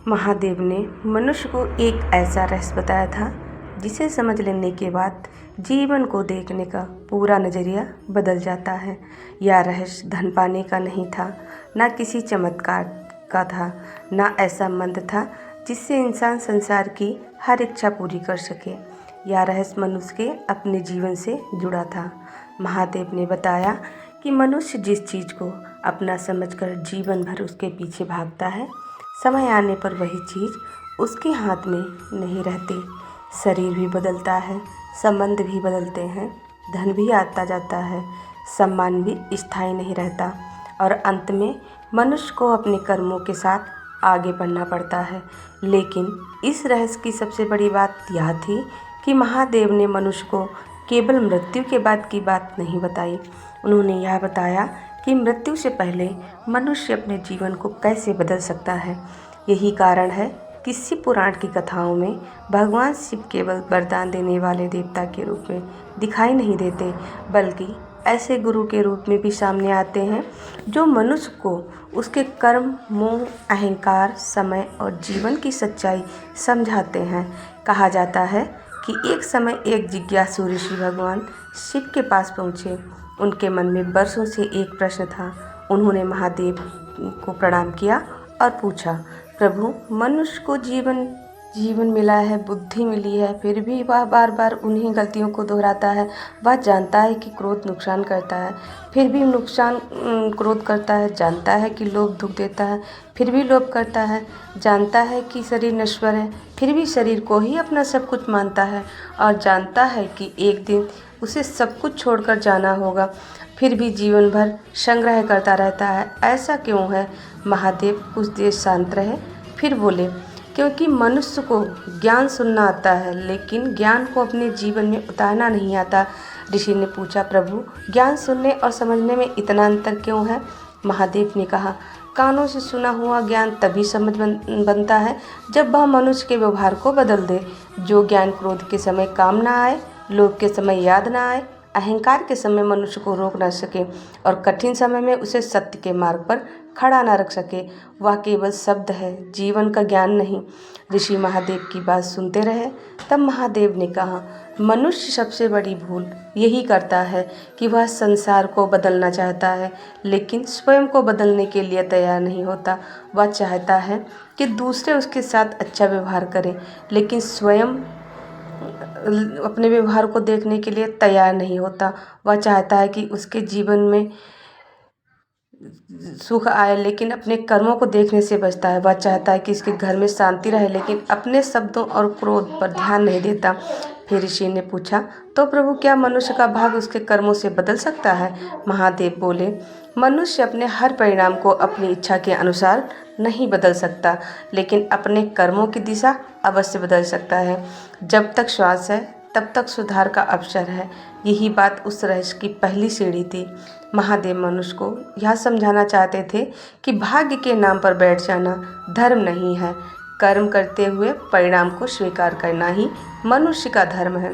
महादेव ने मनुष्य को एक ऐसा रहस्य बताया था जिसे समझ लेने के बाद जीवन को देखने का पूरा नज़रिया बदल जाता है। यह रहस्य धन पाने का नहीं था, ना किसी चमत्कार का था, ना ऐसा मंत्र था जिससे इंसान संसार की हर इच्छा पूरी कर सके। यह रहस्य मनुष्य के अपने जीवन से जुड़ा था। महादेव ने बताया कि मनुष्य जिस चीज़ को अपना समझकर जीवन भर उसके पीछे भागता है, समय आने पर वही चीज़ उसके हाथ में नहीं रहती। शरीर भी बदलता है, संबंध भी बदलते हैं, धन भी आता जाता है, सम्मान भी स्थायी नहीं रहता और अंत में मनुष्य को अपने कर्मों के साथ आगे बढ़ना पड़ता है। लेकिन इस रहस्य की सबसे बड़ी बात यह थी कि महादेव ने मनुष्य को केवल मृत्यु के बाद की बात नहीं बताई। उन्होंने यह बताया कि मृत्यु से पहले मनुष्य अपने जीवन को कैसे बदल सकता है। यही कारण है कि शिव पुराण की कथाओं में भगवान शिव केवल वरदान देने वाले देवता के रूप में दिखाई नहीं देते, बल्कि ऐसे गुरु के रूप में भी सामने आते हैं जो मनुष्य को उसके कर्म, मोह, अहंकार, समय और जीवन की सच्चाई समझाते हैं। कहा जाता है कि एक समय एक जिज्ञासु ऋषि भगवान शिव के पास पहुँचे। उनके मन में वर्षों से एक प्रश्न था। उन्होंने महादेव को प्रणाम किया और पूछा, प्रभु, मनुष्य को जीवन मिला है, बुद्धि मिली है, फिर भी वह बार बार उन्हीं गलतियों को दोहराता है। वह जानता है कि क्रोध नुकसान करता है, फिर भी क्रोध करता है। जानता है कि लोभ दुख देता है, फिर भी लोभ करता है। जानता है कि शरीर नश्वर है, फिर भी शरीर को ही अपना सब कुछ मानता है। और जानता है कि एक दिन उसे सब कुछ छोड़कर जाना होगा, फिर भी जीवन भर संग्रह करता रहता है। ऐसा क्यों है? महादेव कुछ देर शांत रहे, फिर बोले, क्योंकि मनुष्य को ज्ञान सुनना आता है, लेकिन ज्ञान को अपने जीवन में उतारना नहीं आता। ऋषि ने पूछा, प्रभु, ज्ञान सुनने और समझने में इतना अंतर क्यों है? महादेव ने कहा, कानों से सुना हुआ ज्ञान तभी समझ बनता है जब वह मनुष्य के व्यवहार को बदल दे। जो ज्ञान क्रोध के समय काम ना आए, लोभ के समय याद ना आए, अहंकार के समय मनुष्य को रोक ना सके और कठिन समय में उसे सत्य के मार्ग पर खड़ा ना रख सके, वह केवल शब्द है, जीवन का ज्ञान नहीं। ऋषि महादेव की बात सुनते रहे। तब महादेव ने कहा, मनुष्य सबसे बड़ी भूल यही करता है कि वह संसार को बदलना चाहता है, लेकिन स्वयं को बदलने के लिए तैयार नहीं होता। वह चाहता है कि दूसरे उसके साथ अच्छा व्यवहार करें, लेकिन स्वयं अपने व्यवहार को देखने के लिए तैयार नहीं होता। वह चाहता है कि उसके जीवन में सुख आए, लेकिन अपने कर्मों को देखने से बचता है। वह चाहता है कि इसके घर में शांति रहे, लेकिन अपने शब्दों और क्रोध पर ध्यान नहीं देता। फिर ऋषि ने पूछा, तो प्रभु, क्या मनुष्य का भाग्य उसके कर्मों से बदल सकता है? महादेव बोले, मनुष्य अपने हर परिणाम को अपनी इच्छा के अनुसार नहीं बदल सकता, लेकिन अपने कर्मों की दिशा अवश्य बदल सकता है। जब तक श्वास है तब तक सुधार का अवसर है। यही बात उस रहस्य की पहली सीढ़ी थी। महादेव मनुष्य को यह समझाना चाहते थे कि भाग्य के नाम पर बैठ जाना धर्म नहीं है। कर्म करते हुए परिणाम को स्वीकार करना ही मनुष्य का धर्म है।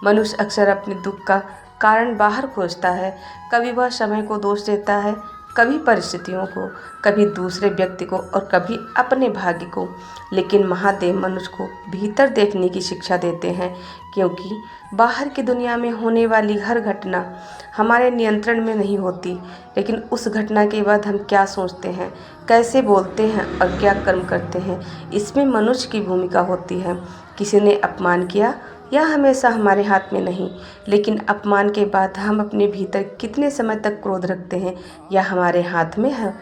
मनुष्य अक्सर अपने दुख का कारण बाहर खोजता है। कभी वह समय को दोष देता है, कभी परिस्थितियों को, कभी दूसरे व्यक्ति को और कभी अपने भाग्य को। लेकिन महादेव मनुष्य को भीतर देखने की शिक्षा देते हैं, क्योंकि बाहर की दुनिया में होने वाली हर घटना हमारे नियंत्रण में नहीं होती, लेकिन उस घटना के बाद हम क्या सोचते हैं, कैसे बोलते हैं और क्या कर्म करते हैं, इसमें मनुष्य की भूमिका होती है। किसी ने अपमान किया, यह हमेशा हमारे हाथ में नहीं, लेकिन अपमान के बाद हम अपने भीतर कितने समय तक क्रोध रखते हैं, यह हमारे हाथ में है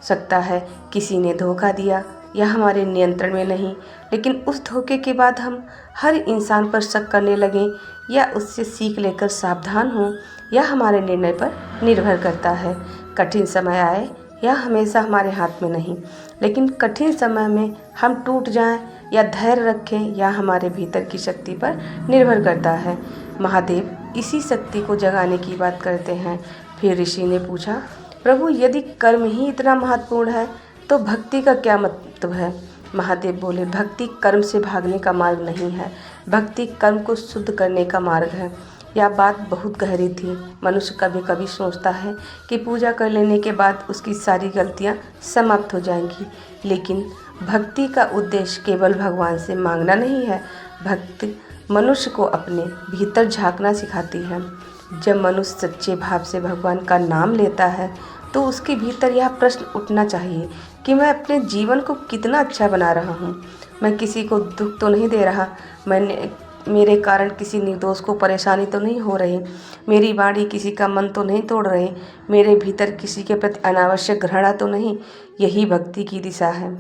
सकता है। किसी ने धोखा दिया, यह हमारे नियंत्रण में नहीं, लेकिन उस धोखे के बाद हम हर इंसान पर शक करने लगें या उससे सीख लेकर सावधान हों, यह हमारे निर्णय पर निर्भर करता है। कठिन समय आए, यह हमेशा हमारे हाथ में नहीं, लेकिन कठिन समय में हम टूट जाएं या धैर्य रखें, यह हमारे भीतर की शक्ति पर निर्भर करता है। महादेव इसी शक्ति को जगाने की बात करते हैं। फिर ऋषि ने पूछा, प्रभु, यदि कर्म ही इतना महत्वपूर्ण है तो भक्ति का क्या मतलब है? महादेव बोले, भक्ति कर्म से भागने का मार्ग नहीं है, भक्ति कर्म को शुद्ध करने का मार्ग है। यह बात बहुत गहरी थी। मनुष्य कभी कभी सोचता है कि पूजा कर लेने के बाद उसकी सारी गलतियां समाप्त हो जाएंगी, लेकिन भक्ति का उद्देश्य केवल भगवान से मांगना नहीं है। भक्ति मनुष्य को अपने भीतर झांकना सिखाती है। जब मनुष्य सच्चे भाव से भगवान का नाम लेता है तो उसके भीतर यह प्रश्न उठना चाहिए कि मैं अपने जीवन को कितना अच्छा बना रहा हूँ। मैं किसी को दुख तो नहीं दे रहा, मेरे कारण किसी निर्दोष को परेशानी तो नहीं हो रही, मेरी वाणी किसी का मन तो नहीं तोड़ रही, मेरे भीतर किसी के प्रति अनावश्यक घृणा तो नहीं। यही भक्ति की दिशा है।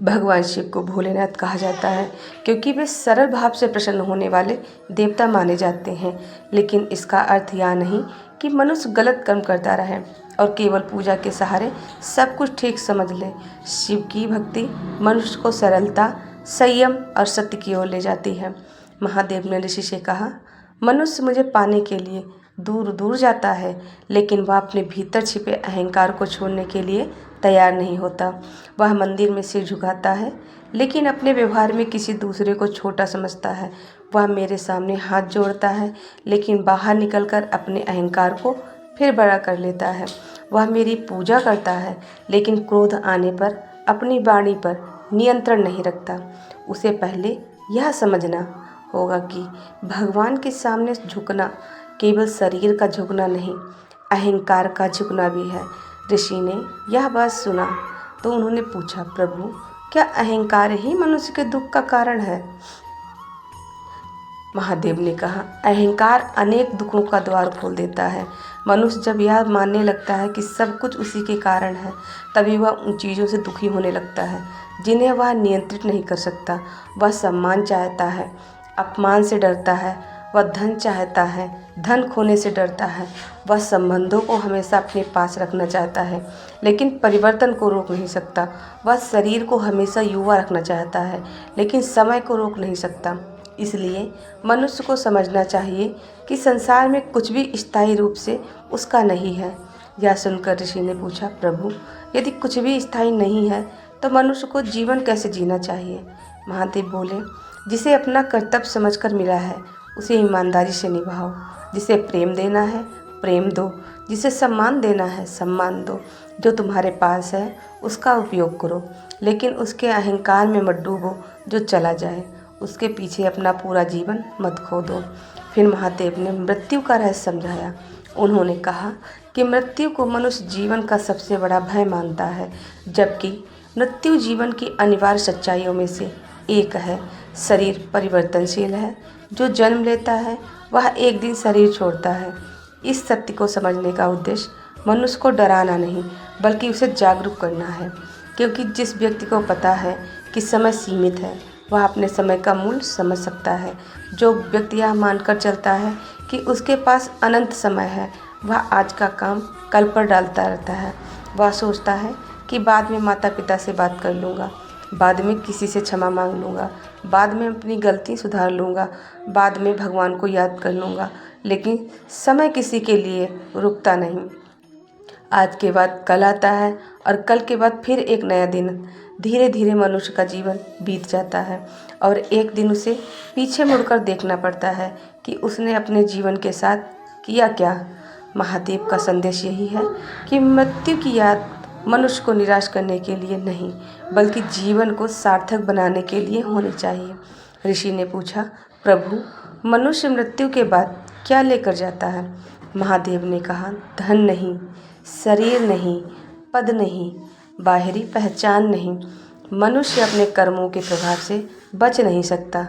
भगवान शिव को भोलेनाथ कहा जाता है क्योंकि वे सरल भाव से प्रसन्न होने वाले देवता माने जाते हैं। लेकिन इसका अर्थ यह नहीं कि मनुष्य गलत कर्म करता रहे और केवल पूजा के सहारे सब कुछ ठीक समझ ले। शिव की भक्ति मनुष्य को सरलता, संयम और सत्य की ओर ले जाती है। महादेव ने ऋषि से कहा, मनुष्य मुझे पाने के लिए दूर दूर जाता है, लेकिन वह अपने भीतर छिपे अहंकार को छोड़ने के लिए तैयार नहीं होता। वह मंदिर में सिर झुकाता है, लेकिन अपने व्यवहार में किसी दूसरे को छोटा समझता है। वह मेरे सामने हाथ जोड़ता है, लेकिन बाहर निकलकर अपने अहंकार को फिर बड़ा कर लेता है। वह मेरी पूजा करता है, लेकिन क्रोध आने पर अपनी वाणी पर नियंत्रण नहीं रखता। उसे पहले यह समझना होगा कि भगवान के सामने झुकना केवल शरीर का झुकना नहीं, अहंकार का झुकना भी है। ऋषि ने यह बात सुना तो उन्होंने पूछा, प्रभु, क्या अहंकार ही मनुष्य के दुख का कारण है? महादेव ने कहा, अहंकार अनेक दुखों का द्वार खोल देता है। मनुष्य जब यह मानने लगता है कि सब कुछ उसी के कारण है, तभी वह उन चीज़ों से दुखी होने लगता है जिन्हें वह नियंत्रित नहीं कर सकता। वह सम्मान चाहता है, अपमान से डरता है। वह धन चाहता है, धन खोने से डरता है। वह संबंधों को हमेशा अपने पास रखना चाहता है, लेकिन परिवर्तन को रोक नहीं सकता। वह शरीर को हमेशा युवा रखना चाहता है, लेकिन समय को रोक नहीं सकता। इसलिए मनुष्य को समझना चाहिए कि संसार में कुछ भी स्थायी रूप से उसका नहीं है। यह सुनकर ऋषि ने पूछा, प्रभु, यदि कुछ भी स्थायी नहीं है तो मनुष्य को जीवन कैसे जीना चाहिए? महादेव बोले, जिसे अपना कर्तव्य समझकर मिला है उसे ईमानदारी से निभाओ। जिसे प्रेम देना है प्रेम दो, जिसे सम्मान देना है सम्मान दो। जो तुम्हारे पास है उसका उपयोग करो, लेकिन उसके अहंकार में मत डूबो जो चला जाए। उसके पीछे अपना पूरा जीवन मत खो दो। फिर महादेव ने मृत्यु का रहस्य समझाया। उन्होंने कहा कि मृत्यु को मनुष्य जीवन का सबसे बड़ा भय मानता है, जबकि मृत्यु जीवन की अनिवार्य सच्चाइयों में से एक है। शरीर परिवर्तनशील है, जो जन्म लेता है वह एक दिन शरीर छोड़ता है। इस सत्य को समझने का उद्देश्य मनुष्य को डराना नहीं, बल्कि उसे जागरूक करना है। क्योंकि जिस व्यक्ति को पता है कि समय सीमित है, वह अपने समय का मूल्य समझ सकता है। जो व्यक्ति यह मानकर चलता है कि उसके पास अनंत समय है, वह आज का काम कल पर डालता रहता है। वह सोचता है कि बाद में माता पिता से बात कर लूँगा, बाद में किसी से क्षमा मांग लूँगा, बाद में अपनी गलती सुधार लूँगा, बाद में भगवान को याद कर लूँगा। लेकिन समय किसी के लिए रुकता नहीं। आज के बाद कल आता है और कल के बाद फिर एक नया दिन। धीरे धीरे मनुष्य का जीवन बीत जाता है और एक दिन उसे पीछे मुड़कर देखना पड़ता है कि उसने अपने जीवन के साथ किया क्या। महादेव का संदेश यही है कि मृत्यु की याद मनुष्य को निराश करने के लिए नहीं, बल्कि जीवन को सार्थक बनाने के लिए होनी चाहिए। ऋषि ने पूछा, प्रभु, मनुष्य मृत्यु के बाद क्या लेकर जाता है? महादेव ने कहा, धन नहीं, शरीर नहीं, पद नहीं, बाहरी पहचान नहीं। मनुष्य अपने कर्मों के प्रभाव से बच नहीं सकता।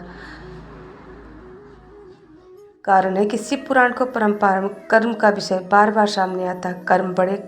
कारण है कि शिव पुराण को परंपरा कर्म का विषय बार बार सामने आता है। कर्म बड़े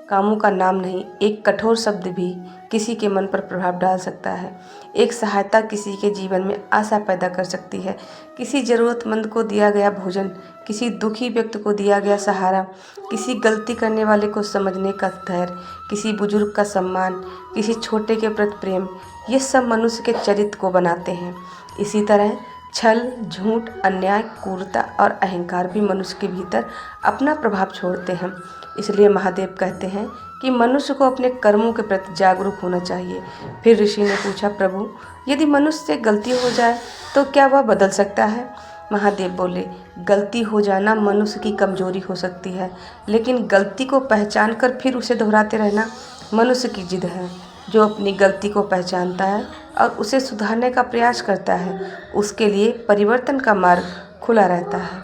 कामों का नाम नहीं। एक कठोर शब्द भी किसी के मन पर प्रभाव डाल सकता है। एक सहायता किसी के जीवन में आशा पैदा कर सकती है। किसी ज़रूरतमंद को दिया गया भोजन, किसी दुखी व्यक्ति को दिया गया सहारा, किसी गलती करने वाले को समझने का धैर्य, किसी बुजुर्ग का सम्मान, किसी छोटे के प्रति प्रेम, ये सब मनुष्य के चरित्र को बनाते हैं। इसी तरह छल, झूठ, अन्याय, क्रूरता और अहंकार भी मनुष्य के भीतर अपना प्रभाव छोड़ते हैं। इसलिए महादेव कहते हैं कि मनुष्य को अपने कर्मों के प्रति जागरूक होना चाहिए। फिर ऋषि ने पूछा, प्रभु, यदि मनुष्य से गलती हो जाए तो क्या वह बदल सकता है? महादेव बोले, गलती हो जाना मनुष्य की कमजोरी हो सकती है, लेकिन गलती को पहचान कर फिर उसे दोहराते रहना मनुष्य की जिद है। जो अपनी गलती को पहचानता है और उसे सुधारने का प्रयास करता है, उसके लिए परिवर्तन का मार्ग खुला रहता है।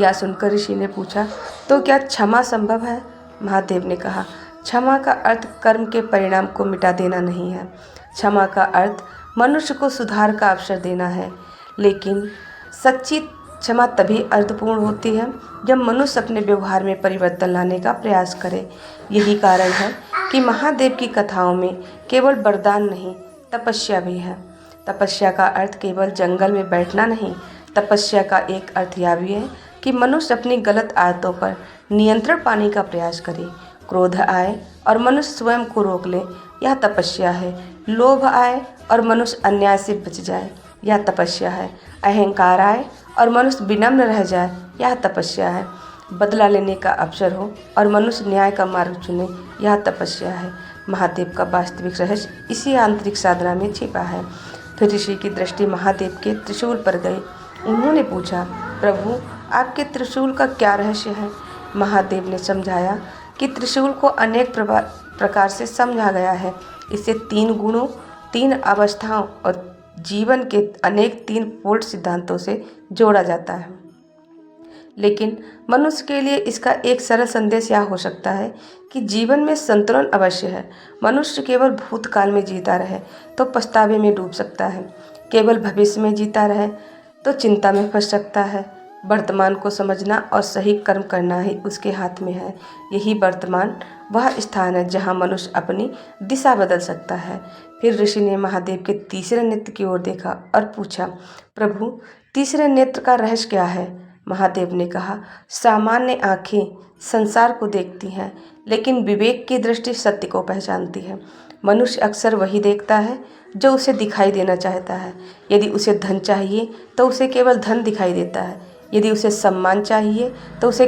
यह सुनकर ऋषि ने पूछा, तो क्या क्षमा संभव है? महादेव ने कहा, क्षमा का अर्थ कर्म के परिणाम को मिटा देना नहीं है। क्षमा का अर्थ मनुष्य को सुधार का अवसर देना है। लेकिन सच्ची क्षमा तभी अर्थपूर्ण होती है जब मनुष्य अपने व्यवहार में परिवर्तन लाने का प्रयास करे। यही कारण है कि महादेव की कथाओं में केवल वरदान नहीं, तपस्या भी है। तपस्या का अर्थ केवल जंगल में बैठना नहीं, तपस्या का एक अर्थ यह भी है कि मनुष्य अपनी गलत आदतों पर नियंत्रण पाने का प्रयास करे। क्रोध आए और मनुष्य स्वयं को रोक ले, यह तपस्या है। लोभ आए और मनुष्य अन्याय से बच जाए, यह तपस्या है। अहंकार आए और मनुष्य विनम्र रह जाए, यह तपस्या है। बदला लेने का अवसर हो और मनुष्य न्याय का मार्ग चुने, यह तपस्या है। महादेव का वास्तविक रहस्य इसी आंतरिक साधना में छिपा है। फिर ऋषि की दृष्टि महादेव के त्रिशूल पर गई। उन्होंने पूछा, प्रभु आपके त्रिशूल का क्या रहस्य है? महादेव ने समझाया कि त्रिशूल को अनेक प्रकार से समझा गया है। इसे 3 गुणों, 3 अवस्थाओं और जीवन के अनेक 3 पूर्ण सिद्धांतों से जोड़ा जाता है। लेकिन मनुष्य के लिए इसका एक सरल संदेश यह हो सकता है कि जीवन में संतुलन अवश्य है। मनुष्य केवल भूतकाल में जीता रहे तो पछतावे में डूब सकता है, केवल भविष्य में जीता रहे तो चिंता में फंस सकता है। वर्तमान को समझना और सही कर्म करना ही उसके हाथ में है। यही वर्तमान वह स्थान है जहाँ मनुष्य अपनी दिशा बदल सकता है। फिर ऋषि ने महादेव के तीसरे नेत्र की ओर देखा और पूछा, प्रभु तीसरे नेत्र का रहस्य क्या है? महादेव ने कहा, सामान्य आँखें संसार को देखती हैं, लेकिन विवेक की दृष्टि सत्य को पहचानती है। मनुष्य अक्सर वही देखता है जो उसे दिखाई देना चाहता है। यदि उसे धन चाहिए तो उसे केवल धन दिखाई देता है। यदि उसे सम्मान चाहिए तो उसे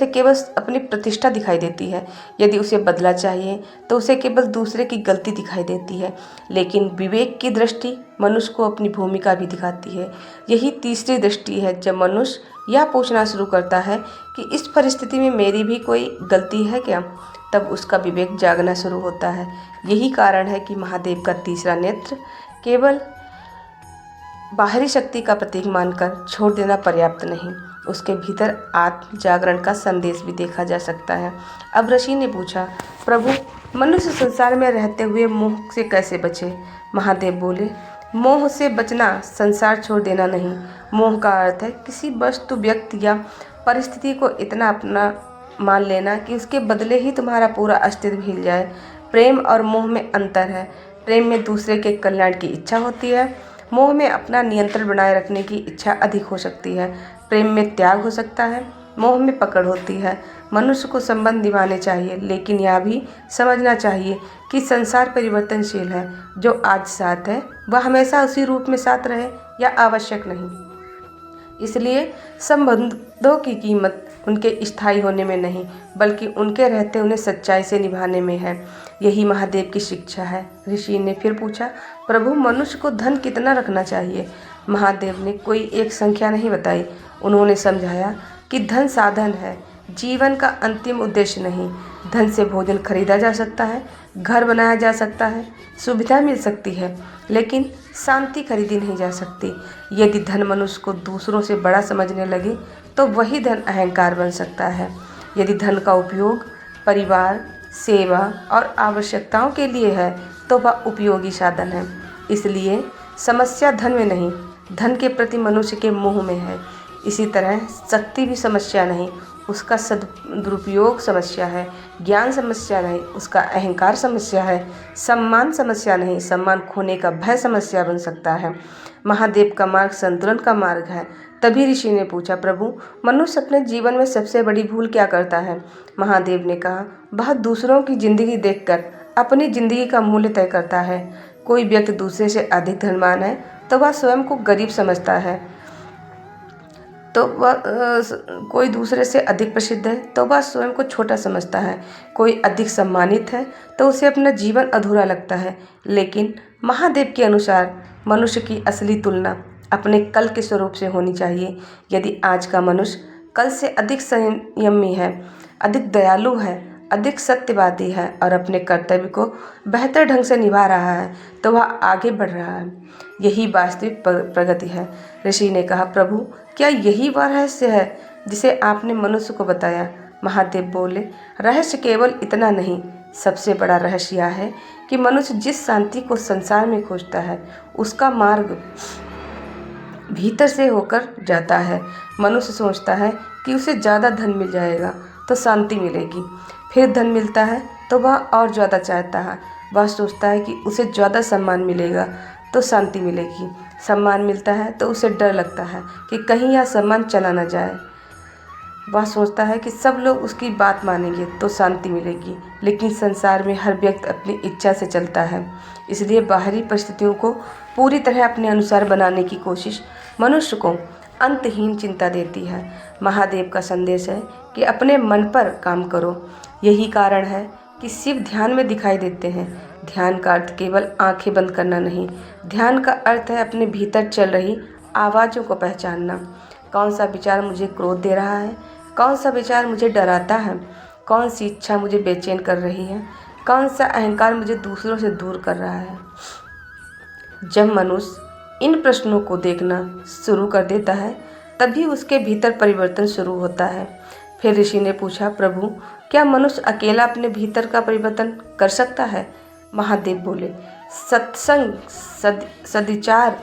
केवल अपनी प्रतिष्ठा दिखाई देती है। यदि उसे बदला चाहिए तो उसे केवल दूसरे की गलती दिखाई देती है। लेकिन विवेक की दृष्टि मनुष्य को अपनी भूमिका भी दिखाती है। यही तीसरी दृष्टि है। जब मनुष्य यह पूछना शुरू करता है कि इस परिस्थिति में मेरी भी कोई गलती है क्या, तब उसका विवेक जागना शुरू होता है। यही कारण है कि महादेव का तीसरा नेत्र केवल बाहरी शक्ति का प्रतीक मानकर छोड़ देना पर्याप्त नहीं, उसके भीतर आत्म जागरण का संदेश भी देखा जा सकता है। अब ऋषि ने पूछा, प्रभु मनुष्य संसार में रहते हुए मोह से कैसे बचे? महादेव बोले, मोह से बचना संसार छोड़ देना नहीं। मोह का अर्थ है किसी वस्तु, व्यक्ति या परिस्थिति को इतना अपना मान लेना कि उसके बदले ही तुम्हारा पूरा अस्तित्व हिल जाए। प्रेम और मोह में अंतर है। प्रेम में दूसरे के कल्याण की इच्छा होती है, मोह में अपना नियंत्रण बनाए रखने की इच्छा अधिक हो सकती है। प्रेम में त्याग हो सकता है, मोह में पकड़ होती है। मनुष्य को संबंध निभाने चाहिए, लेकिन यह भी समझना चाहिए कि संसार परिवर्तनशील है। जो आज साथ है वह हमेशा उसी रूप में साथ रहे या आवश्यक नहीं। इसलिए संबंधों की कीमत उनके स्थायी होने में नहीं, बल्कि उनके रहते उन्हें सच्चाई से निभाने में है। यही महादेव की शिक्षा है। ऋषि ने फिर पूछा, प्रभु मनुष्य को धन कितना रखना चाहिए? महादेव ने कोई एक संख्या नहीं बताई। उन्होंने समझाया कि धन साधन है, जीवन का अंतिम उद्देश्य नहीं। धन से भोजन खरीदा जा सकता है, घर बनाया जा सकता है, सुविधा मिल सकती है, लेकिन शांति खरीदी नहीं जा सकती। यदि धन मनुष्य को दूसरों से बड़ा समझने लगे तो वही धन अहंकार बन सकता है। यदि धन का उपयोग परिवार, सेवा और आवश्यकताओं के लिए है तो वह उपयोगी साधन है। इसलिए समस्या धन में नहीं, धन के प्रति मनुष्य के मोह में है। इसी तरह शक्ति भी समस्या नहीं, उसका सदुपयोग समस्या है। ज्ञान समस्या नहीं, उसका अहंकार समस्या है। सम्मान समस्या नहीं, सम्मान खोने का भय समस्या बन सकता है। महादेव का मार्ग संतुलन का मार्ग है। तभी ऋषि ने पूछा, प्रभु मनुष्य अपने जीवन में सबसे बड़ी भूल क्या करता है? महादेव ने कहा, वह दूसरों की जिंदगी देखकर अपनी जिंदगी का मूल्य तय करता है। कोई व्यक्ति दूसरे से अधिक धनवान है तो वह स्वयं को गरीब समझता है, तो वह कोई दूसरे से अधिक प्रसिद्ध है तो वह स्वयं को छोटा समझता है। कोई अधिक सम्मानित है तो उसे अपना जीवन अधूरा लगता है। लेकिन महादेव के अनुसार मनुष्य की असली तुलना अपने कल के स्वरूप से होनी चाहिए। यदि आज का मनुष्य कल से अधिक संयमी है, अधिक दयालु है, अधिक सत्यवादी है और अपने कर्तव्य को बेहतर ढंग से निभा रहा है तो वह आगे बढ़ रहा है। यही वास्तविक प्रगति है। ऋषि ने कहा, प्रभु क्या यही वह रहस्य है जिसे आपने मनुष्य को बताया? महादेव बोले, रहस्य केवल इतना नहीं, सबसे बड़ा रहस्य यह है कि मनुष्य जिस शांति को संसार में खोजता है उसका मार्ग भीतर से होकर जाता है। मनुष्य सोचता है कि उसे ज़्यादा धन मिल जाएगा तो शांति मिलेगी, फिर धन मिलता है तो वह और ज़्यादा चाहता है। वह सोचता है कि उसे ज़्यादा सम्मान मिलेगा तो शांति मिलेगी, सम्मान मिलता है तो उसे डर लगता है कि कहीं यह सम्मान चला न जाए। वह सोचता है कि सब लोग उसकी बात मानेंगे तो शांति मिलेगी, लेकिन संसार में हर व्यक्ति अपनी इच्छा से चलता है, इसलिए बाहरी परिस्थितियों को पूरी तरह अपने अनुसार बनाने की कोशिश मनुष्य को अंतहीन चिंता देती है। महादेव का संदेश है कि अपने मन पर काम करो। यही कारण है कि शिव ध्यान में दिखाई देते हैं। ध्यान का अर्थ केवल आंखें बंद करना नहीं, ध्यान का अर्थ है अपने भीतर चल रही आवाज़ों को पहचानना। कौन सा विचार मुझे क्रोध दे रहा है, कौन सा विचार मुझे डराता है, कौन सी इच्छा मुझे बेचैन कर रही है, कौन सा अहंकार मुझे दूसरों से दूर कर रहा है। जब मनुष्य इन प्रश्नों को देखना शुरू कर देता है तभी उसके भीतर परिवर्तन शुरू होता है। फिर ऋषि ने पूछा, प्रभु क्या मनुष्य अकेला अपने भीतर का परिवर्तन कर सकता है? महादेव बोले, सत्संग, सद्विचार,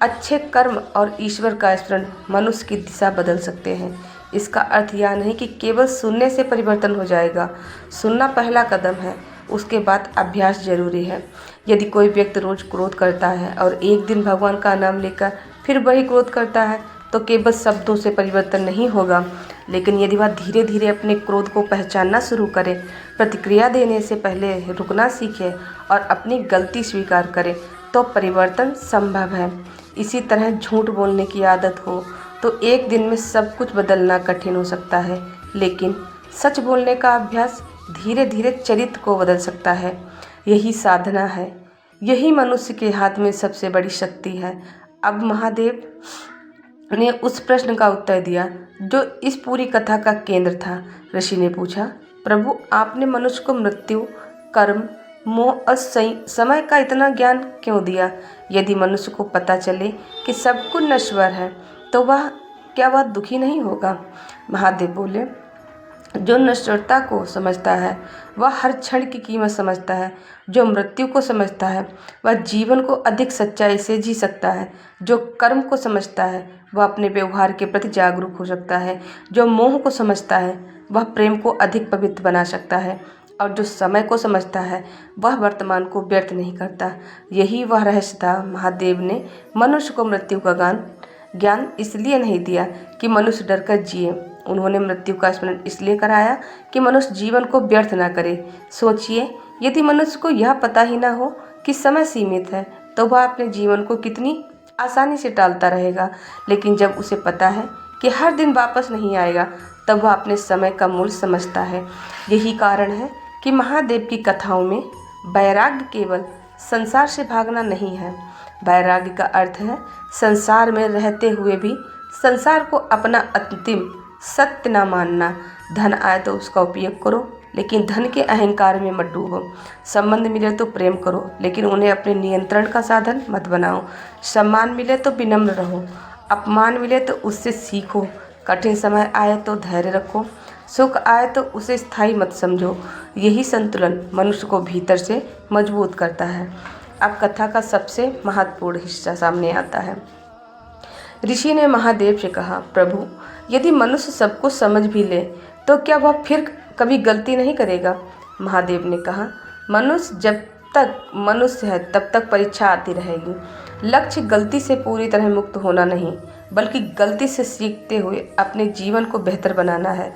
अच्छे कर्म और ईश्वर का स्मरण मनुष्य की दिशा बदल सकते हैं। इसका अर्थ यह नहीं कि केवल सुनने से परिवर्तन हो जाएगा। सुनना पहला कदम है, उसके बाद अभ्यास जरूरी है। यदि कोई व्यक्ति रोज क्रोध करता है और एक दिन भगवान का नाम लेकर फिर वही क्रोध करता है तो केवल शब्दों से परिवर्तन नहीं होगा, लेकिन यदि वह धीरे धीरे अपने क्रोध को पहचानना शुरू करे, प्रतिक्रिया देने से पहले रुकना सीखे और अपनी गलती स्वीकार करे तो परिवर्तन संभव है। इसी तरह झूठ बोलने की आदत हो तो एक दिन में सब कुछ बदलना कठिन हो सकता है, लेकिन सच बोलने का अभ्यास धीरे धीरे चरित्र को बदल सकता है। यही साधना है, यही मनुष्य के हाथ में सबसे बड़ी शक्ति है। अब महादेव ने उस प्रश्न का उत्तर दिया जो इस पूरी कथा का केंद्र था। ऋषि ने पूछा, प्रभु आपने मनुष्य को मृत्यु, कर्म, मोह और समय का इतना ज्ञान क्यों दिया? यदि मनुष्य को पता चले कि सब कुछ नश्वर है तो वह दुखी नहीं होगा? महादेव बोले, जो नश्वरता को समझता है वह हर क्षण की कीमत समझता है। जो मृत्यु को समझता है वह जीवन को अधिक सच्चाई से जी सकता है। जो कर्म को समझता है वह अपने व्यवहार के प्रति जागरूक हो सकता है। जो मोह को समझता है वह प्रेम को अधिक पवित्र बना सकता है और जो समय को समझता है वह वर्तमान को व्यर्थ नहीं करता। यही वह रहस्य था। महादेव ने मनुष्य को मृत्यु का ज्ञान इसलिए नहीं दिया कि मनुष्य डरकर जिए, उन्होंने मृत्यु का स्मरण इसलिए कराया कि मनुष्य जीवन को व्यर्थ ना करे। सोचिए, यदि मनुष्य को यह पता ही ना हो कि समय सीमित है तो वह अपने जीवन को कितनी आसानी से टालता रहेगा, लेकिन जब उसे पता है कि हर दिन वापस नहीं आएगा तब वह अपने समय का मूल्य समझता है। यही कारण है कि महादेव की कथाओं में वैराग्य केवल संसार से भागना नहीं है। वैराग्य का अर्थ है संसार में रहते हुए भी संसार को अपना अंतिम सत्य न मानना। धन आए तो उसका उपयोग करो, लेकिन धन के अहंकार में मत डूबो। संबंध मिले तो प्रेम करो, लेकिन उन्हें अपने नियंत्रण का साधन मत बनाओ। सम्मान मिले तो विनम्र रहो, अपमान मिले तो उससे सीखो। कठिन समय आए तो धैर्य रखो, सुख आए तो उसे स्थायी मत समझो। यही संतुलन मनुष्य को भीतर से मजबूत करता है। अब कथा का सबसे महत्वपूर्ण हिस्सा सामने आता है। ऋषि ने महादेव से कहा, प्रभु यदि मनुष्य सब कुछ समझ भी ले तो क्या वह फिर कभी गलती नहीं करेगा? महादेव ने कहा, मनुष्य जब तक मनुष्य है तब तक परीक्षा आती रहेगी। लक्ष्य गलती से पूरी तरह मुक्त होना नहीं, बल्कि गलती से सीखते हुए अपने जीवन को बेहतर बनाना है।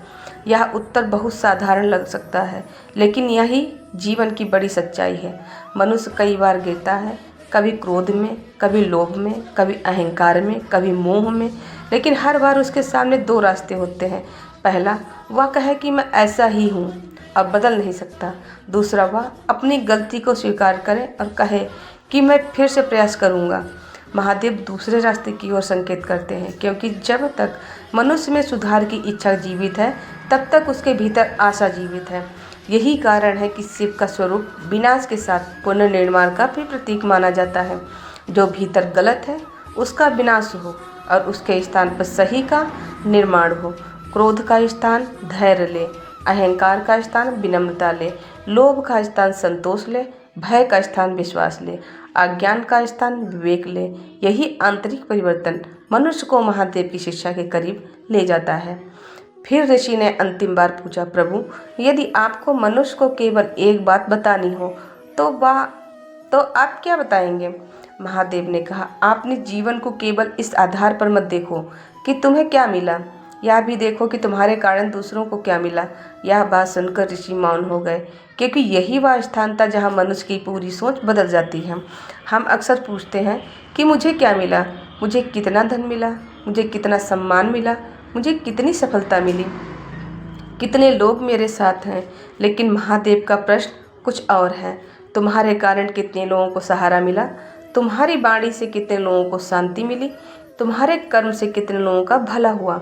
यह उत्तर बहुत साधारण लग सकता है, लेकिन यही जीवन की बड़ी सच्चाई है। मनुष्य कई बार गिरता है, कभी क्रोध में, कभी लोभ में, कभी अहंकार में, कभी मोह में, लेकिन हर बार उसके सामने दो रास्ते होते हैं। पहला, वह कहे कि मैं ऐसा ही हूँ, अब बदल नहीं सकता। दूसरा, वह अपनी गलती को स्वीकार करे और कहे कि मैं फिर से प्रयास करूँगा। महादेव दूसरे रास्ते की ओर संकेत करते हैं, क्योंकि जब तक मनुष्य में सुधार की इच्छा जीवित है तब तक उसके भीतर आशा जीवित है। यही कारण है कि शिव का स्वरूप विनाश के साथ पुनर्निर्माण का भी प्रतीक माना जाता है। जो भीतर गलत है उसका विनाश हो और उसके स्थान पर सही का निर्माण हो। क्रोध का स्थान धैर्य ले, अहंकार का स्थान विनम्रता ले, लोभ का स्थान संतोष ले, भय का स्थान विश्वास ले, अज्ञान का स्थान विवेक ले। यही आंतरिक परिवर्तन मनुष्य को महादेव की शिक्षा के करीब ले जाता है। फिर ऋषि ने अंतिम बार पूछा, प्रभु यदि आपको मनुष्य को केवल एक बात बतानी हो तो आप क्या बताएंगे? महादेव ने कहा, आपने जीवन को केवल इस आधार पर मत देखो कि तुम्हें क्या मिला, यह भी देखो कि तुम्हारे कारण दूसरों को क्या मिला। यह बात सुनकर ऋषि मौन हो गए, क्योंकि यही वह स्थान था जहाँ मनुष्य की पूरी सोच बदल जाती है। हम अक्सर पूछते हैं कि मुझे क्या मिला, मुझे कितना धन मिला, मुझे कितना सम्मान मिला, मुझे कितनी सफलता मिली, कितने लोग मेरे साथ हैं। लेकिन महादेव का प्रश्न कुछ और है। तुम्हारे कारण कितने लोगों को सहारा मिला, तुम्हारी वाणी से कितने लोगों को शांति मिली, तुम्हारे कर्म से कितने लोगों का भला हुआ,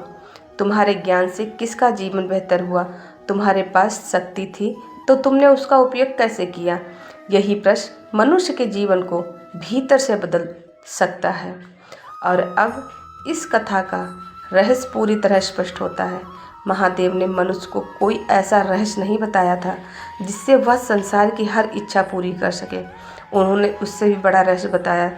तुम्हारे ज्ञान से किसका जीवन बेहतर हुआ, तुम्हारे पास शक्ति थी तो तुमने उसका उपयोग कैसे किया। यही प्रश्न मनुष्य के जीवन को भीतर से बदल सकता है। और अब इस कथा का रहस्य पूरी तरह स्पष्ट होता है। महादेव ने मनुष्य को कोई ऐसा रहस्य नहीं बताया था जिससे वह संसार की हर इच्छा पूरी कर सके। उन्होंने उससे भी बड़ा रहस्य बताया।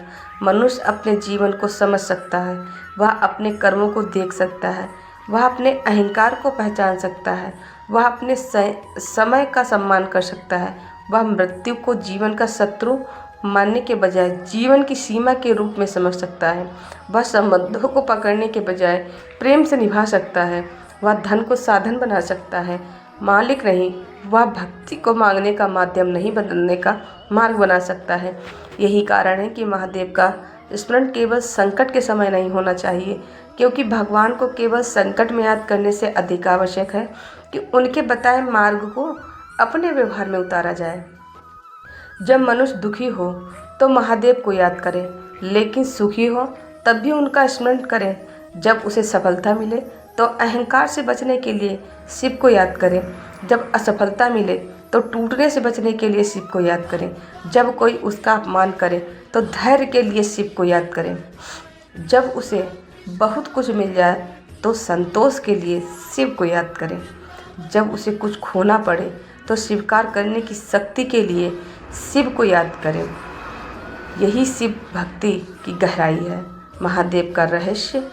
मनुष्य अपने जीवन को समझ सकता है, वह अपने कर्मों को देख सकता है, वह अपने अहंकार को पहचान सकता है, वह अपने समय का सम्मान कर सकता है, वह मृत्यु को जीवन का शत्रु मानने के बजाय जीवन की सीमा के रूप में समझ सकता है, वह संबंधों को पकड़ने के बजाय प्रेम से निभा सकता है, वह धन को साधन बना सकता है, मालिक नहीं। वह भक्ति को मांगने का माध्यम नहीं, बदलने का मार्ग बना सकता है। यही कारण है कि महादेव का स्मरण केवल संकट के समय नहीं होना चाहिए, क्योंकि भगवान को केवल संकट में याद करने से अधिक आवश्यक है कि उनके बताए मार्ग को अपने व्यवहार में उतारा जाए। जब मनुष्य दुखी हो तो महादेव को याद करे, लेकिन सुखी हो तब भी उनका स्मरण करे। जब उसे सफलता मिले तो अहंकार से बचने के लिए शिव को याद करें, जब असफलता मिले तो टूटने से बचने के लिए शिव को याद करें, जब कोई उसका अपमान करे तो धैर्य के लिए शिव को याद करें, जब उसे बहुत कुछ मिल जाए तो संतोष के लिए शिव को याद करें, जब उसे कुछ खोना पड़े तो स्वीकार करने की शक्ति के लिए शिव को याद करें। यही शिव भक्ति की गहराई है। महादेव का रहस्य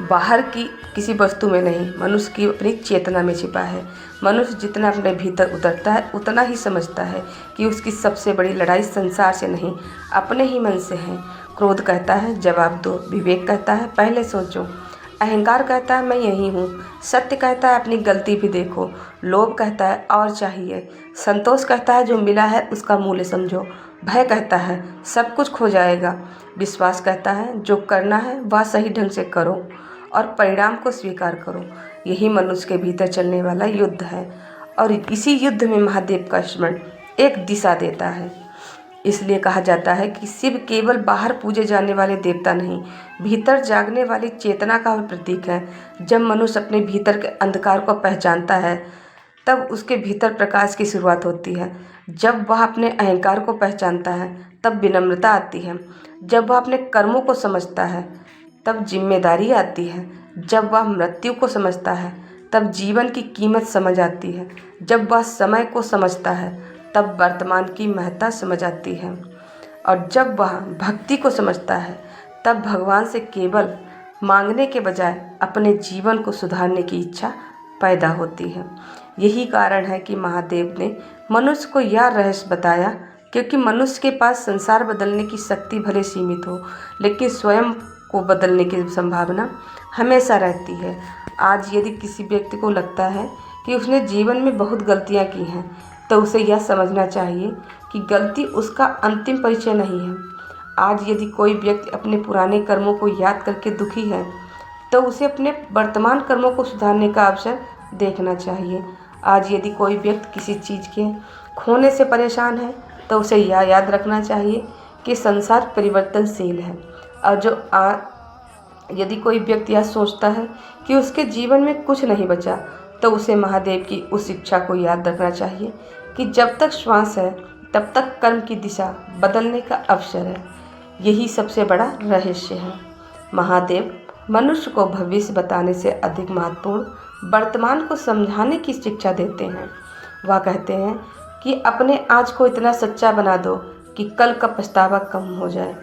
बाहर की किसी वस्तु में नहीं, मनुष्य की अपनी चेतना में छिपा है। मनुष्य जितना अपने भीतर उतरता है उतना ही समझता है कि उसकी सबसे बड़ी लड़ाई संसार से नहीं, अपने ही मन से है। क्रोध कहता है जवाब दो, विवेक कहता है पहले सोचो, अहंकार कहता है मैं यही हूँ, सत्य कहता है अपनी गलती भी देखो, लोभ कहता है और चाहिए, संतोष कहता है जो मिला है उसका मूल्य समझो, भय कहता है सब कुछ खो जाएगा, विश्वास कहता है जो करना है वह सही ढंग से करो और परिणाम को स्वीकार करो। यही मनुष्य के भीतर चलने वाला युद्ध है, और इसी युद्ध में महादेव का स्मरण एक दिशा देता है। इसलिए कहा जाता है कि शिव केवल बाहर पूजे जाने वाले देवता नहीं, भीतर जागने वाली चेतना का भी प्रतीक है। जब मनुष्य अपने भीतर के अंधकार को पहचानता है तब उसके भीतर प्रकाश की शुरुआत होती है। जब वह अपने अहंकार को पहचानता है तब विनम्रता आती है। जब वह अपने कर्मों को समझता है तब जिम्मेदारी आती है। जब वह मृत्यु को समझता है तब जीवन की कीमत समझ आती है। जब वह समय को समझता है तब वर्तमान की महत्ता समझ आती है। और जब वह भक्ति को समझता है तब भगवान से केवल मांगने के बजाय अपने जीवन को सुधारने की इच्छा पैदा होती है। यही कारण है कि महादेव ने मनुष्य को यह रहस्य बताया, क्योंकि मनुष्य के पास संसार बदलने की शक्ति भले सीमित हो, लेकिन स्वयं को बदलने की संभावना हमेशा रहती है। आज यदि किसी व्यक्ति को लगता है कि उसने जीवन में बहुत गलतियां की हैं, तो उसे यह समझना चाहिए कि गलती उसका अंतिम परिचय नहीं है। आज यदि कोई व्यक्ति अपने पुराने कर्मों को याद करके दुखी है, तो उसे अपने वर्तमान कर्मों को सुधारने का अवसर देखना चाहिए। आज यदि कोई व्यक्ति किसी चीज़ के खोने से परेशान है, तो उसे यह याद रखना चाहिए कि संसार परिवर्तनशील है और यदि कोई व्यक्ति यह सोचता है कि उसके जीवन में कुछ नहीं बचा, तो उसे महादेव की उस शिक्षा को याद रखना चाहिए कि जब तक श्वास है तब तक कर्म की दिशा बदलने का अवसर है। यही सबसे बड़ा रहस्य है। महादेव मनुष्य को भविष्य बताने से अधिक महत्वपूर्ण वर्तमान को समझाने की शिक्षा देते हैं। वह कहते हैं कि अपने आज को इतना सच्चा बना दो कि कल का पछतावा कम हो जाए।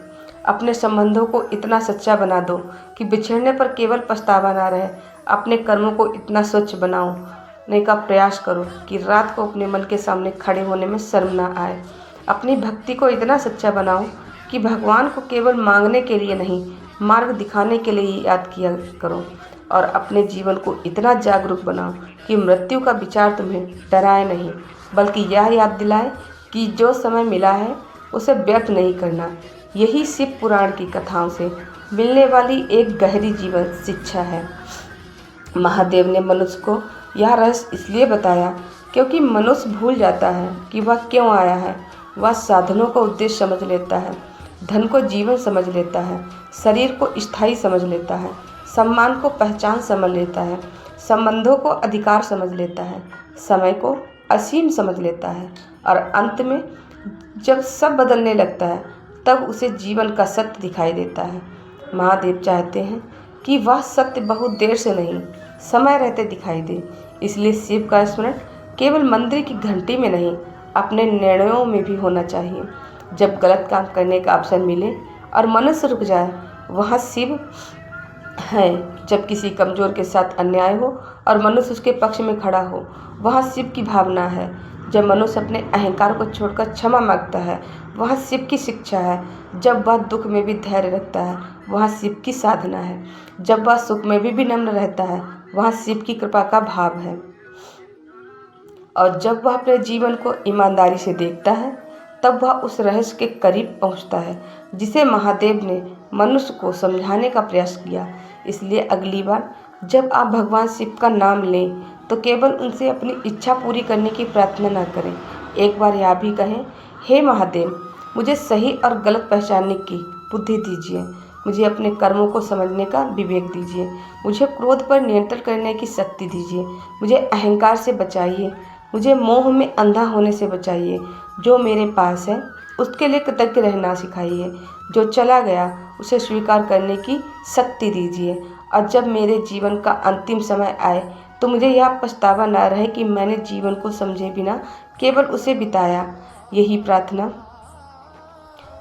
अपने संबंधों को इतना सच्चा बना दो कि बिछड़ने पर केवल पछतावा ना रहे। अपने कर्मों को इतना स्वच्छ बनाने का प्रयास करो कि रात को अपने मन के सामने खड़े होने में शर्म ना आए। अपनी भक्ति को इतना सच्चा बनाओ कि भगवान को केवल मांगने के लिए नहीं, मार्ग दिखाने के लिए ही याद किया करो। और अपने जीवन को इतना जागरूक बनाओ कि मृत्यु का विचार तुम्हें डराए नहीं, बल्कि यह याद दिलाए कि जो समय मिला है उसे व्यर्थ नहीं करना। यही शिव पुराण की कथाओं से मिलने वाली एक गहरी जीवन शिक्षा है। महादेव ने मनुष्य को यह रहस्य इसलिए बताया क्योंकि मनुष्य भूल जाता है कि वह क्यों आया है। वह साधनों का उद्देश्य समझ लेता है, धन को जीवन समझ लेता है, शरीर को स्थायी समझ लेता है, सम्मान को पहचान समझ लेता है, संबंधों को अधिकार समझ लेता है, समय को असीम समझ लेता है और अंत में जब सब बदलने लगता है तब उसे जीवन का सत्य दिखाई देता है। महादेव चाहते हैं कि वह सत्य बहुत देर से नहीं, समय रहते दिखाई दे। इसलिए शिव का स्मरण केवल मंदिर की घंटी में नहीं, अपने निर्णयों में भी होना चाहिए। जब गलत काम करने का अवसर मिले और मनुष्य रुक जाए, वहाँ शिव है। जब किसी कमज़ोर के साथ अन्याय हो और मनुष्य उसके पक्ष में खड़ा हो, वहाँ शिव की भावना है। जब मनुष्य अपने अहंकार को छोड़कर क्षमा मांगता है, वहाँ शिव की शिक्षा है। जब वह दुख में भी धैर्य रखता है, वहाँ शिव की साधना है। जब वह सुख में भी विनम्र रहता है, वहाँ शिव की कृपा का भाव है। और जब वह अपने जीवन को ईमानदारी से देखता है, तब वह उस रहस्य के करीब पहुंचता है जिसे महादेव ने मनुष्य को समझाने का प्रयास किया। इसलिए अगली बार जब आप भगवान शिव का नाम लें तो केवल उनसे अपनी इच्छा पूरी करने की प्रार्थना न करें। एक बार यह भी कहें, हे महादेव, मुझे सही और गलत पहचानने की बुद्धि दीजिए, मुझे अपने कर्मों को समझने का विवेक दीजिए, मुझे क्रोध पर नियंत्रण करने की शक्ति दीजिए, मुझे अहंकार से बचाइए, मुझे मोह में अंधा होने से बचाइए। जो मेरे पास है उसके लिए कृतज्ञ रहना सिखाइए, जो चला गया उसे स्वीकार करने की शक्ति दीजिए। और जब मेरे जीवन का अंतिम समय आए तो मुझे यह पछतावा न रहे कि मैंने जीवन को समझे बिना केवल उसे बिताया। यही प्रार्थना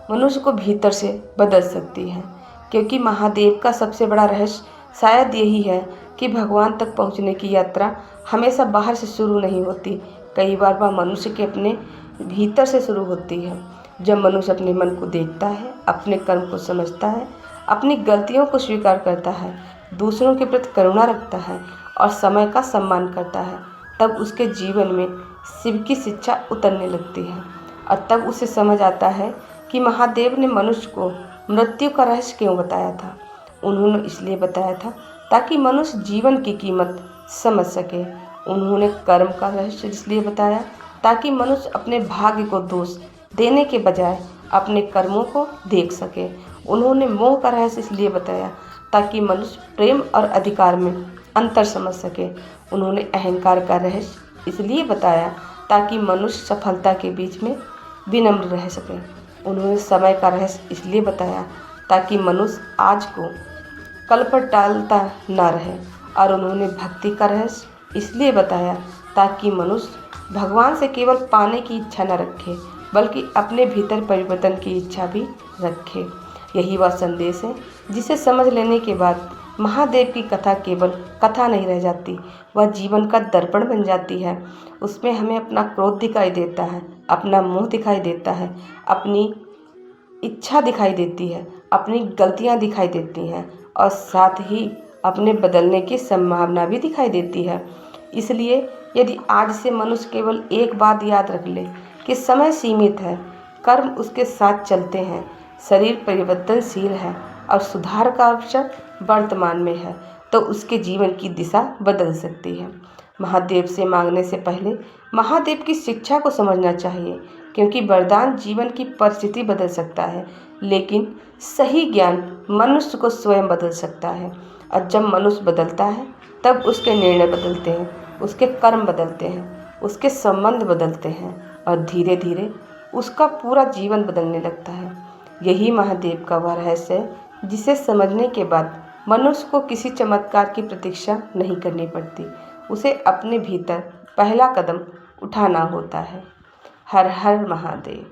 मनुष्य को भीतर से बदल सकती है, क्योंकि महादेव का सबसे बड़ा रहस्य शायद यही है कि भगवान तक पहुंचने की यात्रा हमेशा बाहर से शुरू नहीं होती। कई बार वह मनुष्य के अपने भीतर से शुरू होती है। जब मनुष्य अपने मन को देखता है, अपने कर्म को समझता है, अपनी गलतियों को स्वीकार करता है, दूसरों के प्रति करुणा रखता है और समय का सम्मान करता है, तब उसके जीवन में शिव की शिक्षा उतरने लगती है। और तब उसे समझ आता है कि महादेव ने मनुष्य को मृत्यु का रहस्य क्यों बताया था। उन्होंने इसलिए बताया था ताकि मनुष्य जीवन की कीमत समझ सके। उन्होंने कर्म का रहस्य इसलिए बताया ताकि मनुष्य अपने भाग्य को दोष देने के बजाय अपने कर्मों को देख सके। उन्होंने मोह का रहस्य इसलिए बताया ताकि मनुष्य प्रेम और अधिकार में अंतर समझ सके। उन्होंने अहंकार का रहस्य इसलिए बताया ताकि मनुष्य सफलता के बीच में विनम्र रह सके। उन्होंने समय का रहस्य इसलिए बताया ताकि मनुष्य आज को कल पर टालता न रहे। और उन्होंने भक्ति का रहस्य इसलिए बताया ताकि मनुष्य भगवान से केवल पाने की इच्छा न रखे, बल्कि अपने भीतर परिवर्तन की इच्छा भी रखे। यही वह संदेश है जिसे समझ लेने के बाद महादेव की कथा केवल कथा नहीं रह जाती, वह जीवन का दर्पण बन जाती है। उसमें हमें अपना क्रोध दिखाई देता है, अपना मोह दिखाई देता है, अपनी इच्छा दिखाई देती है, अपनी गलतियां दिखाई देती हैं और साथ ही अपने बदलने की संभावना भी दिखाई देती है। इसलिए यदि आज से मनुष्य केवल एक बात याद रख ले कि समय सीमित है, कर्म उसके साथ चलते हैं, शरीर परिवर्तनशील है और सुधार का अवसर वर्तमान में है, तो उसके जीवन की दिशा बदल सकती है। महादेव से मांगने से पहले महादेव की शिक्षा को समझना चाहिए। क्योंकि वरदान जीवन की परिस्थिति बदल सकता है, लेकिन सही ज्ञान मनुष्य को स्वयं बदल सकता है। और जब मनुष्य बदलता है तब उसके निर्णय बदलते हैं, उसके कर्म बदलते हैं, उसके संबंध बदलते हैं और धीरे धीरे उसका पूरा जीवन बदलने लगता है। यही महादेव का वह रहस्य है जिसे समझने के बाद मनुष्य को किसी चमत्कार की प्रतीक्षा नहीं करनी पड़ती, उसे अपने भीतर पहला कदम उठाना होता है। हर हर महादेव।